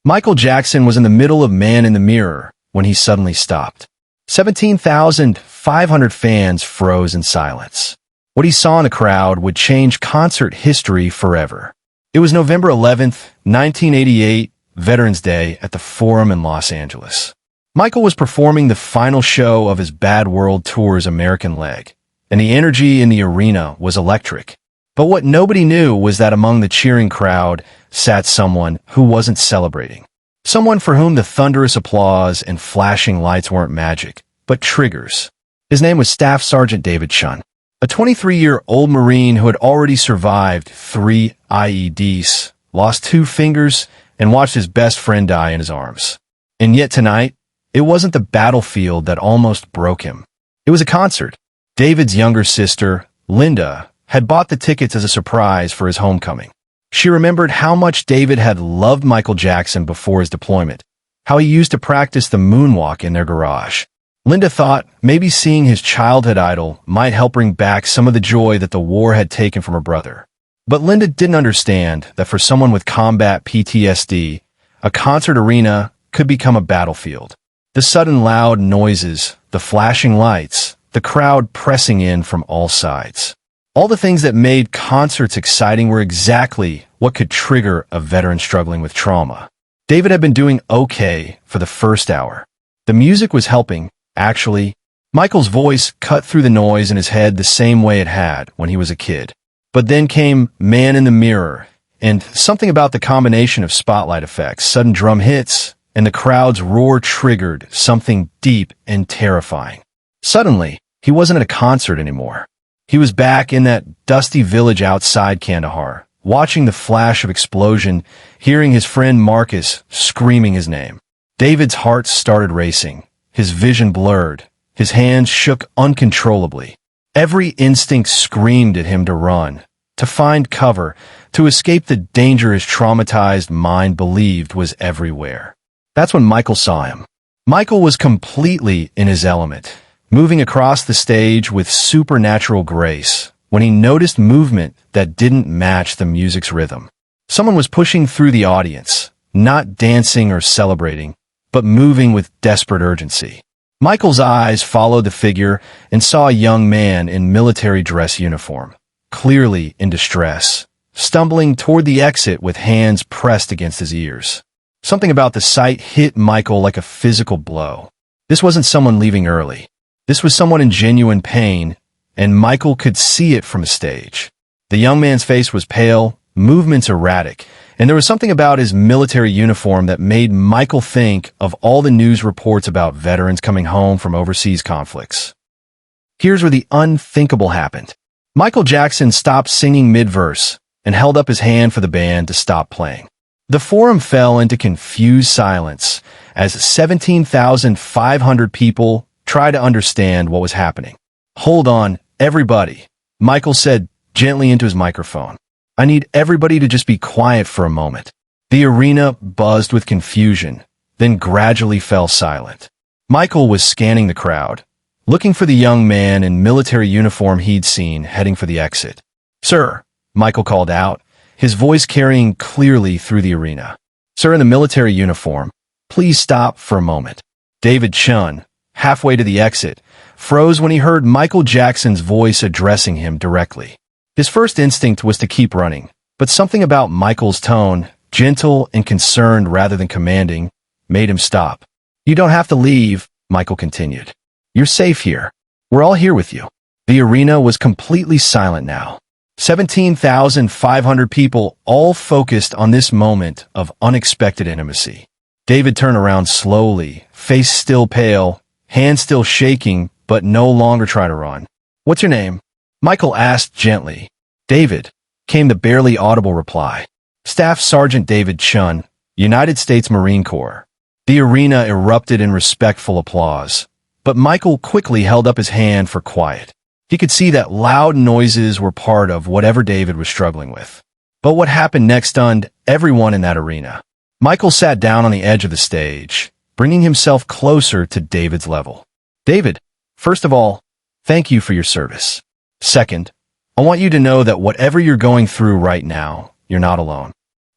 Michael Jackson was in the middle of Man in the Mirror when he suddenly stopped. 17,500 fans froze in silence. What he saw in the crowd would change concert history forever. It was November 11th, 1988, Veterans Day at the Forum in Los Angeles. Michael was performing the final show of his Bad World Tour's American leg, and the energy in the arena was electric. But what nobody knew was that among the cheering crowd sat someone who wasn't celebrating. Someone for whom the thunderous applause and flashing lights weren't magic, but triggers. His name was Staff Sergeant David Chen, a 23-year-old Marine who had already survived 3 IEDs, lost 2 fingers, and watched his best friend die in his arms. And yet tonight, it wasn't the battlefield that almost broke him. It was a concert. David's younger sister, Linda, had bought the tickets as a surprise for his homecoming. She remembered how much David had loved Michael Jackson before his deployment, how he used to practice the moonwalk in their garage. Linda thought maybe seeing his childhood idol might help bring back some of the joy that the war had taken from her brother. But Linda didn't understand that for someone with combat PTSD, a concert arena could become a battlefield. The sudden loud noises, the flashing lights, the crowd pressing in from all sides. All the things that made concerts exciting were exactly what could trigger a veteran struggling with trauma. David had been doing okay for the first hour. The music was helping, actually. Michael's voice cut through the noise in his head the same way it had when he was a kid. But then came Man in the Mirror, and something about the combination of spotlight effects, sudden drum hits, and the crowd's roar triggered something deep and terrifying. Suddenly, he wasn't at a concert anymore. He was back in that dusty village outside Kandahar, watching the flash of explosion, hearing his friend Marcus screaming his name. David's heart started racing, his vision blurred, his hands shook uncontrollably. Every instinct screamed at him to run, to find cover, to escape the danger his traumatized mind believed was everywhere. That's when Michael saw him. Michael was completely in his element, moving across the stage with supernatural grace when he noticed movement that didn't match the music's rhythm. Someone was pushing through the audience, not dancing or celebrating, but moving with desperate urgency. Michael's eyes followed the figure and saw a young man in military dress uniform, clearly in distress, stumbling toward the exit with hands pressed against his ears. Something about the sight hit Michael like a physical blow. This wasn't someone leaving early. This was someone in genuine pain, and Michael could see it from a stage. The young man's face was pale, movements erratic, and there was something about his military uniform that made Michael think of all the news reports about veterans coming home from overseas conflicts. Here's where the unthinkable happened. Michael Jackson stopped singing mid-verse and held up his hand for the band to stop playing. The forum fell into confused silence as 17,500 people tried to understand what was happening. "Hold on, everybody," Michael said gently into his microphone. "I need everybody to just be quiet for a moment." The arena buzzed with confusion, then gradually fell silent. Michael was scanning the crowd, looking for the young man in military uniform he'd seen heading for the exit. "Sir," Michael called out, his voice carrying clearly through the arena. "Sir in the military uniform, please stop for a moment." David Chen, halfway to the exit, froze when he heard Michael Jackson's voice addressing him directly. His first instinct was to keep running, but something about Michael's tone, gentle and concerned rather than commanding, made him stop. "You don't have to leave," Michael continued. "You're safe here. We're all here with you." The arena was completely silent now. 17,500 people all focused on this moment of unexpected intimacy. David turned around slowly, face still pale, hands still shaking, but no longer trying to run. "What's your name?" Michael asked gently. "David," came the barely audible reply. "Staff Sergeant David Chen, United States Marine Corps." The arena erupted in respectful applause, but Michael quickly held up his hand for quiet. He could see that loud noises were part of whatever David was struggling with. But what happened next stunned everyone in that arena. Michael sat down on the edge of the stage, bringing himself closer to David's level. "David, first of all, thank you for your service. Second, I want you to know that whatever you're going through right now, you're not alone."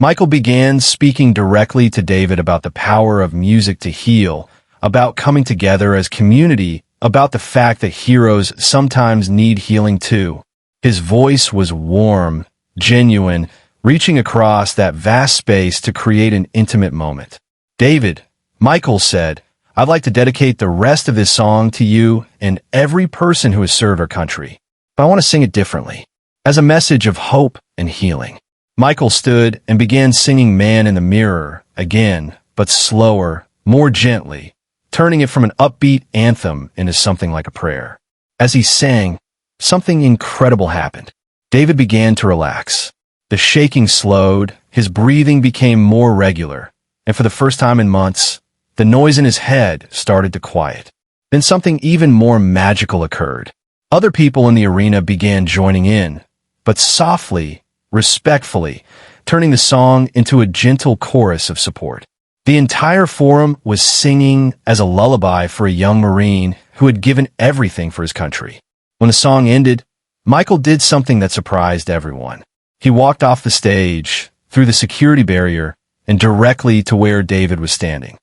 Michael began speaking directly to David about the power of music to heal, about coming together as community, about the fact that heroes sometimes need healing too. His voice was warm, genuine, reaching across that vast space to create an intimate moment. "David," Michael said, "I'd like to dedicate the rest of this song to you and every person who has served our country. But I want to sing it differently, as a message of hope and healing." Michael stood and began singing "Man in the Mirror" again, but slower, more gently, turning it from an upbeat anthem into something like a prayer. As he sang, something incredible happened. David began to relax. The shaking slowed, his breathing became more regular, and for the first time in months, the noise in his head started to quiet. Then something even more magical occurred. Other people in the arena began joining in, but softly, respectfully, turning the song into a gentle chorus of support. The entire forum was singing as a lullaby for a young Marine who had given everything for his country. When the song ended, Michael did something that surprised everyone. He walked off the stage, through the security barrier, and directly to where David was standing.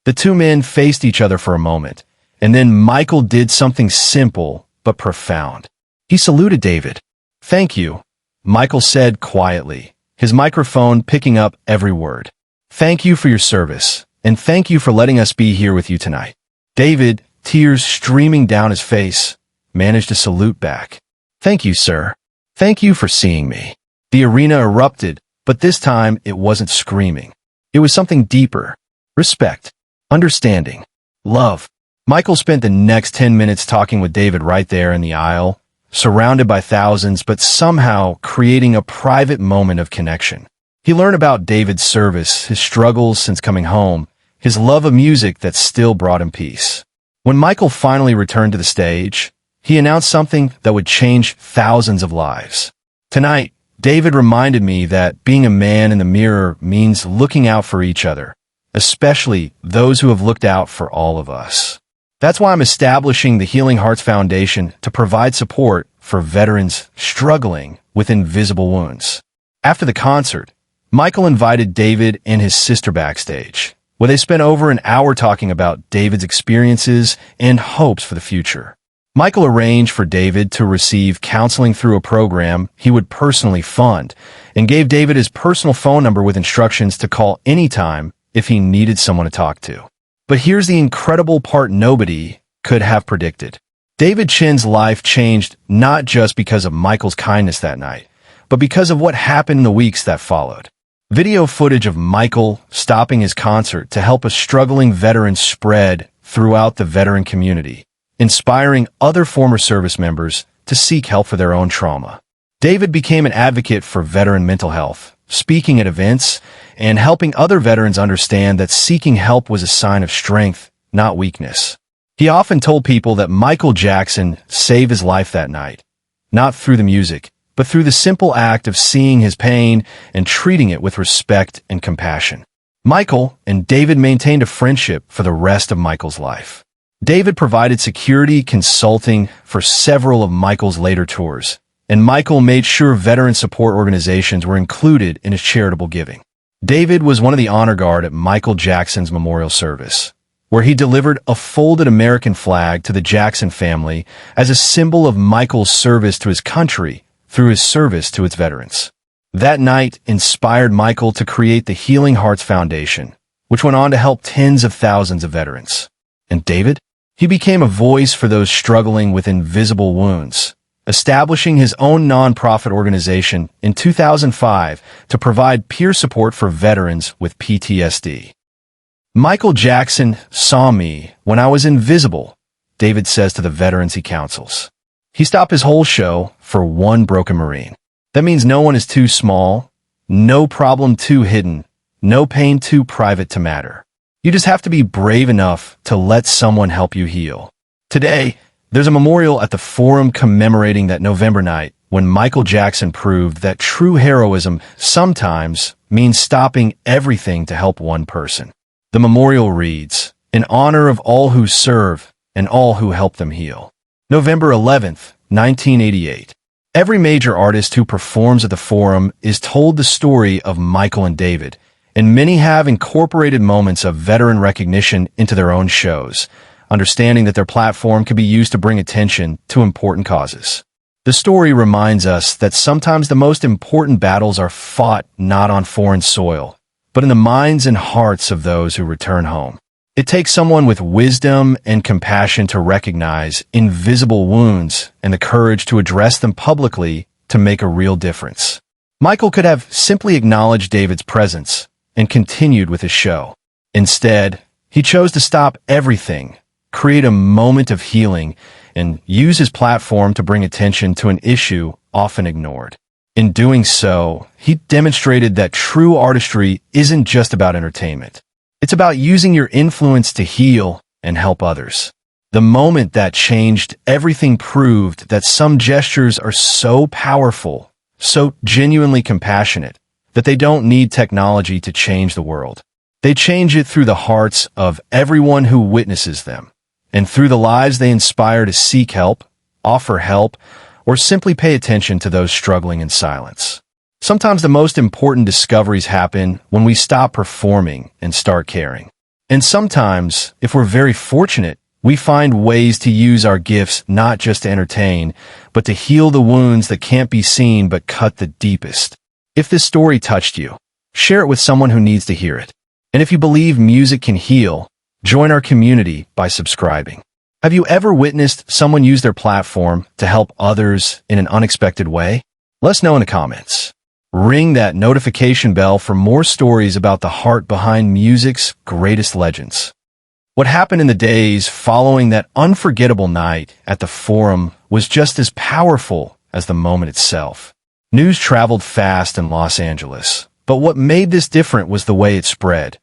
The two men faced each other for a moment, and then Michael did something simple but profound. He saluted David. "Thank you," Michael said quietly, his microphone picking up every word. "Thank you for your service, and thank you for letting us be here with you tonight." David, tears streaming down his face, managed to salute back. "Thank you, sir. Thank you for seeing me." The arena erupted, but this time it wasn't screaming. It was something deeper. Respect, understanding, love. Michael spent the next 10 minutes talking with David right there in the aisle, surrounded by thousands, but somehow creating a private moment of connection. He learned about David's service, his struggles since coming home, his love of music that still brought him peace. When Michael finally returned to the stage, he announced something that would change thousands of lives. "Tonight, David reminded me that being a man in the mirror means looking out for each other, especially those who have looked out for all of us. That's why I'm establishing the Healing Hearts Foundation to provide support for veterans struggling with invisible wounds." After the concert, Michael invited David and his sister backstage, where they spent over an hour talking about David's experiences and hopes for the future. Michael arranged for David to receive counseling through a program he would personally fund, and gave David his personal phone number with instructions to call anytime if he needed someone to talk to. But here's the incredible part nobody could have predicted. David Chen's life changed not just because of Michael's kindness that night, but because of what happened in the weeks that followed. Video footage of Michael stopping his concert to help a struggling veteran spread throughout the veteran community, inspiring other former service members to seek help for their own trauma. David became an advocate for veteran mental health, speaking at events and helping other veterans understand that seeking help was a sign of strength, not weakness. He often told people that Michael Jackson saved his life that night, not through the music, but through the simple act of seeing his pain and treating it with respect and compassion. Michael and David maintained a friendship for the rest of Michael's life. David provided security consulting for several of Michael's later tours, and Michael made sure veteran support organizations were included in his charitable giving. David was one of the honor guard at Michael Jackson's memorial service, where he delivered a folded American flag to the Jackson family as a symbol of Michael's service to his country through his service to its veterans. That night inspired Michael to create the Healing Hearts Foundation, which went on to help tens of thousands of veterans. And David? He became a voice for those struggling with invisible wounds, establishing his own nonprofit organization in 2005 to provide peer support for veterans with PTSD. "Michael Jackson saw me when I was invisible," David says to the veterans he counsels. He stopped his whole show for one broken Marine. That means no one is too small, no problem too hidden, no pain too private to matter. You just have to be brave enough to let someone help you heal. Today, there's a memorial at the Forum commemorating that November night when Michael Jackson proved that true heroism sometimes means stopping everything to help one person. The memorial reads, "In honor of all who serve and all who help them heal." November 11th, 1988. Every major artist who performs at the Forum is told the story of Michael and David, and many have incorporated moments of veteran recognition into their own shows, understanding that their platform can be used to bring attention to important causes. The story reminds us that sometimes the most important battles are fought not on foreign soil, but in the minds and hearts of those who return home. It takes someone with wisdom and compassion to recognize invisible wounds and the courage to address them publicly to make a real difference. Michael could have simply acknowledged David's presence and continued with his show. Instead, he chose to stop everything, create a moment of healing, and use his platform to bring attention to an issue often ignored. In doing so, he demonstrated that true artistry isn't just about entertainment. It's about using your influence to heal and help others. The moment that changed everything proved that some gestures are so powerful, so genuinely compassionate, that they don't need technology to change the world. They change it through the hearts of everyone who witnesses them, and through the lives they inspire to seek help, offer help, or simply pay attention to those struggling in silence. Sometimes the most important discoveries happen when we stop performing and start caring. And sometimes, if we're very fortunate, we find ways to use our gifts not just to entertain, but to heal the wounds that can't be seen but cut the deepest. If this story touched you, share it with someone who needs to hear it. And if you believe music can heal, join our community by subscribing. Have you ever witnessed someone use their platform to help others in an unexpected way? Let us know in the comments. Ring that notification bell for more stories about the heart behind music's greatest legends. What happened in the days following that unforgettable night at the Forum was just as powerful as the moment itself. News traveled fast in Los Angeles, but what made this different was the way it spread.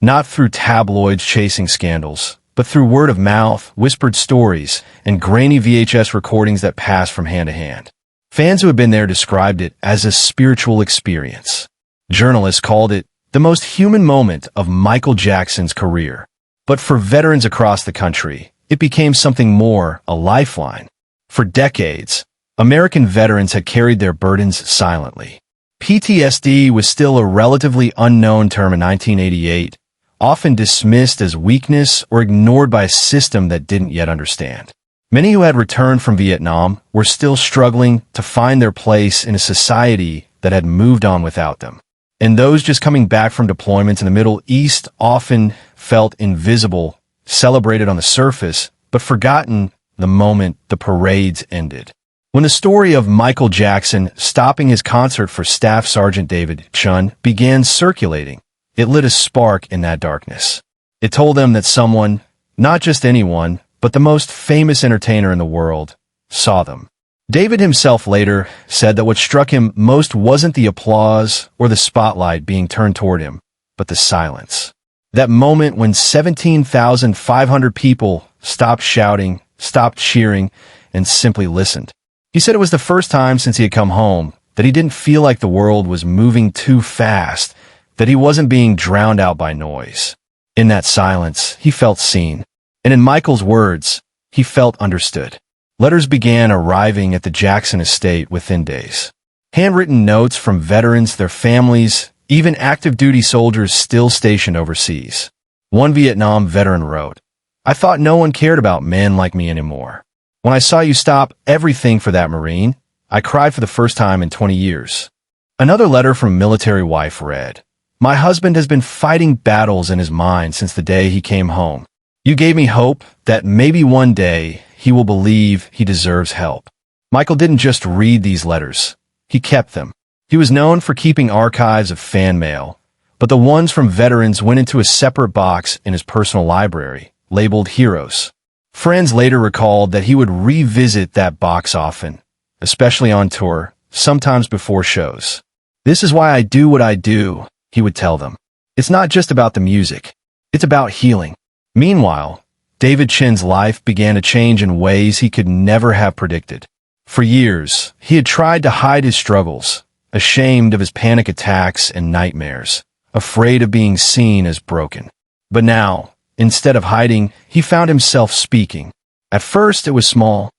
Not through tabloids chasing scandals, but through word of mouth, whispered stories, and grainy VHS recordings that passed from hand to hand. Fans who had been there described it as a spiritual experience. Journalists called it the most human moment of Michael Jackson's career. But for veterans across the country, it became something more, a lifeline. For decades, American veterans had carried their burdens silently. PTSD was still a relatively unknown term in 1988, often dismissed as weakness or ignored by a system that didn't yet understand. Many who had returned from Vietnam were still struggling to find their place in a society that had moved on without them. And those just coming back from deployments in the Middle East often felt invisible, celebrated on the surface, but forgotten the moment the parades ended. When the story of Michael Jackson stopping his concert for Staff Sergeant David Chen began circulating, it lit a spark in that darkness. It told them that someone, not just anyone, but the most famous entertainer in the world, saw them. David himself later said that what struck him most wasn't the applause or the spotlight being turned toward him, but the silence. That moment when 17,500 people stopped shouting, stopped cheering, and simply listened. He said it was the first time since he had come home that he didn't feel like the world was moving too fast, that he wasn't being drowned out by noise. In that silence, he felt seen. And in Michael's words, he felt understood. Letters began arriving at the Jackson estate within days. Handwritten notes from veterans, their families, even active duty soldiers still stationed overseas. One Vietnam veteran wrote, "I thought no one cared about men like me anymore. When I saw you stop everything for that Marine, I cried for the first time in 20 years. Another letter from a military wife read, "My husband has been fighting battles in his mind since the day he came home. You gave me hope that maybe one day he will believe he deserves help." Michael didn't just read these letters. He kept them. He was known for keeping archives of fan mail, but the ones from veterans went into a separate box in his personal library, labeled Heroes. Friends later recalled that he would revisit that box often, especially on tour, sometimes before shows. "This is why I do what I do," he would tell them. "It's not just about the music. It's about healing." Meanwhile, David Chen's life began to change in ways he could never have predicted. For years, he had tried to hide his struggles, ashamed of his panic attacks and nightmares, afraid of being seen as broken. But now, instead of hiding, he found himself speaking. At first, it was small.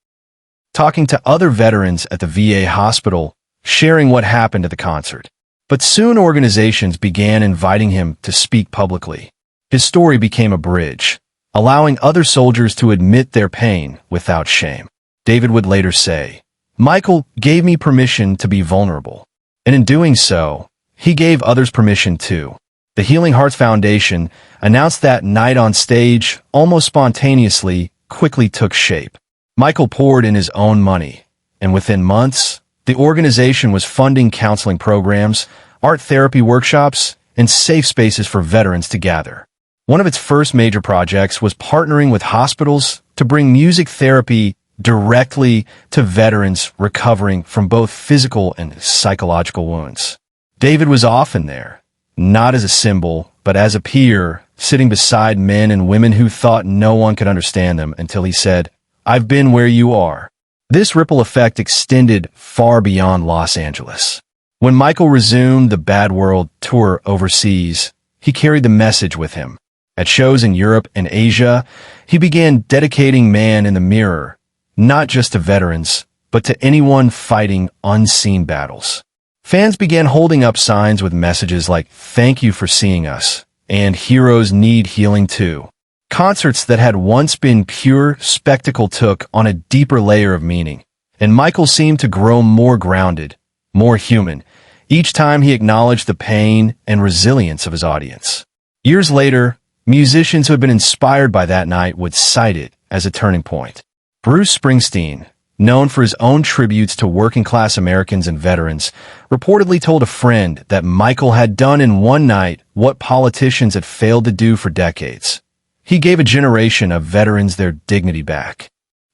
talking to other veterans at the VA hospital, sharing what happened at the concert. But soon organizations began inviting him to speak publicly. His story became a bridge, allowing other soldiers to admit their pain without shame. David would later say, "Michael gave me permission to be vulnerable. And in doing so, he gave others permission too." The Healing Hearts Foundation, announced that night on stage, almost spontaneously, quickly took shape. Michael poured in his own money, and within months, the organization was funding counseling programs, art therapy workshops, and safe spaces for veterans to gather. One of its first major projects was partnering with hospitals to bring music therapy directly to veterans recovering from both physical and psychological wounds. David was often there, not as a symbol, but as a peer, sitting beside men and women who thought no one could understand them until he said, "I've been where you are." This ripple effect extended far beyond Los Angeles. When Michael resumed the Bad World tour overseas, he carried the message with him. At shows in Europe and Asia, he began dedicating Man in the Mirror, not just to veterans, but to anyone fighting unseen battles. Fans began holding up signs with messages like, "Thank you for seeing us," and "Heroes need healing too." Concerts that had once been pure spectacle took on a deeper layer of meaning, and Michael seemed to grow more grounded, more human, each time he acknowledged the pain and resilience of his audience. Years later, musicians who had been inspired by that night would cite it as a turning point. Bruce Springsteen, known for his own tributes to working-class Americans and veterans, reportedly told a friend that Michael had done in one night what politicians had failed to do for decades. He gave a generation of veterans their dignity back.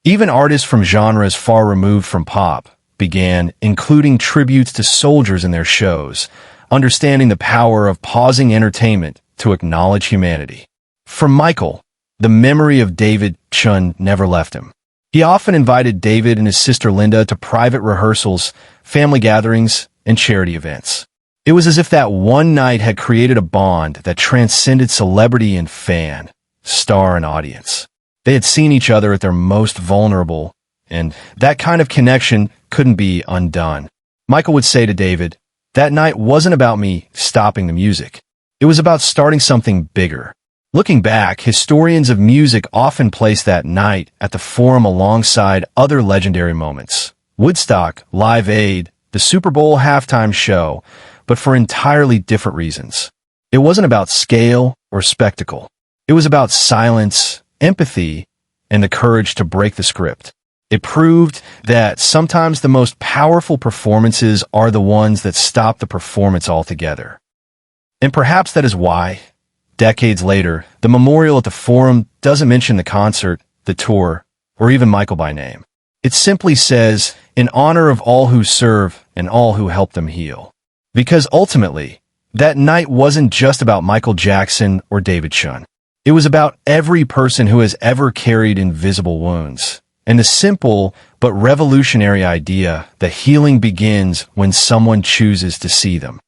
Even artists from genres far removed from pop began including tributes to soldiers in their shows, understanding the power of pausing entertainment to acknowledge humanity. For Michael, the memory of David Chen never left him. He often invited David and his sister Linda to private rehearsals, family gatherings, and charity events. It was as if that one night had created a bond that transcended celebrity and fan, star and audience. They had seen each other at their most vulnerable, and that kind of connection couldn't be undone. Michael would say to David, "That night wasn't about me stopping the music. It was about starting something bigger." Looking back, historians of music often place that night at the Forum alongside other legendary moments. Woodstock, Live Aid, the Super Bowl halftime show, but for entirely different reasons. It wasn't about scale or spectacle. It was about silence, empathy, and the courage to break the script. It proved that sometimes the most powerful performances are the ones that stop the performance altogether. And perhaps that is why, decades later, the memorial at the Forum doesn't mention the concert, the tour, or even Michael by name. It simply says, "In honor of all who serve and all who help them heal." Because ultimately, that night wasn't just about Michael Jackson or David Chen. It was about every person who has ever carried invisible wounds, and the simple but revolutionary idea that healing begins when someone chooses to see them.